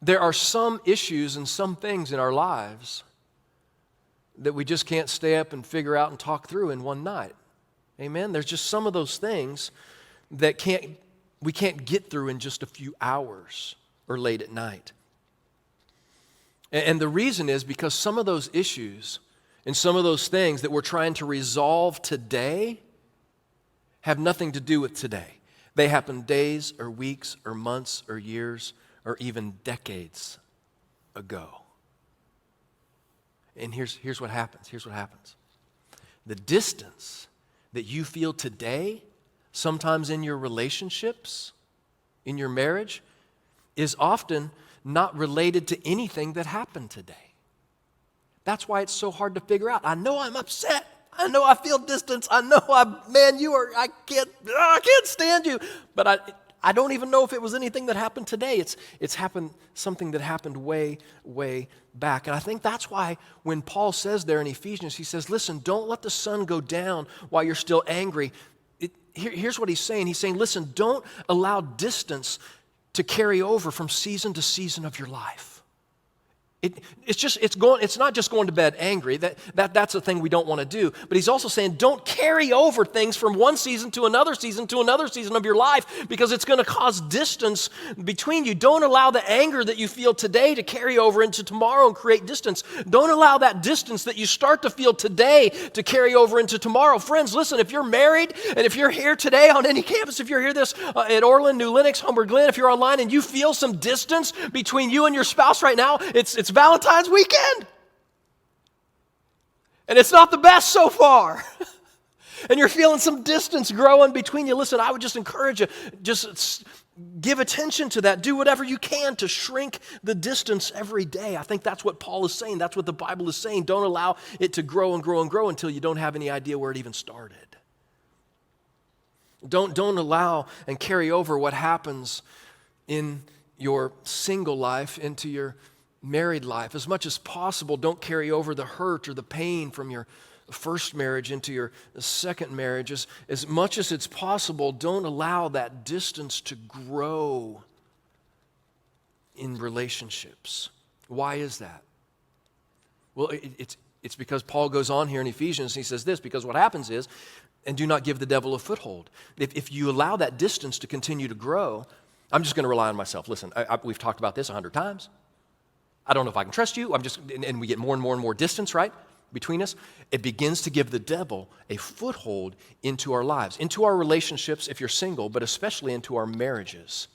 there are some issues and some things in our lives that we just can't stay up and figure out and talk through in one night. Amen? There's just some of those things that we can't get through in just a few hours or late at night. And the reason is because some of those issues and some of those things that we're trying to resolve today have nothing to do with today. They happen days or weeks or months or years or even decades ago. And here's what happens. Here's what happens. The distance that you feel today, sometimes in your relationships, in your marriage, is often not related to anything that happened today. That's why it's so hard to figure out. I know I'm upset. I know I feel distance. I know I can't stand you. But I don't even know if it was anything that happened today. It's happened, something that happened way, way back. And I think that's why when Paul says there in Ephesians, he says, listen, don't let the sun go down while you're still angry. Here's what he's saying. He's saying, listen, don't allow distance to carry over from season to season of your life. It's not just going to bed angry. That's a thing we don't want to do. But he's also saying don't carry over things from one season to another season of your life, because it's going to cause distance between you. Don't allow the anger that you feel today to carry over into tomorrow and create distance. Don't allow that distance that you start to feel today to carry over into tomorrow. Friends, listen, if you're married and if you're here today on any campus, if you're here at Orland, New Lenox, Homeward Glen, if you're online and you feel some distance between you and your spouse right now, it's Valentine's weekend. And it's not the best so far. And you're feeling some distance growing between you. Listen, I would just encourage you, just give attention to that. Do whatever you can to shrink the distance every day. I think that's what Paul is saying. That's what the Bible is saying. Don't allow it to grow and grow and grow until you don't have any idea where it even started. Don't allow and carry over what happens in your single life into your married life. As much as possible, don't carry over the hurt or the pain from your first marriage into your second marriage. As much as it's possible, don't allow that distance to grow in relationships. Why is that? Well, it's because Paul goes on here in Ephesians, and he says this, because what happens is, and do not give the devil a foothold. If you allow that distance to continue to grow, I'm just going to rely on myself. Listen, we've talked about this 100 times. I don't know if I can trust you. And we get more and more and more distance, right, between us. It begins to give the devil a foothold into our lives, into our relationships if you're single, but especially into our marriages.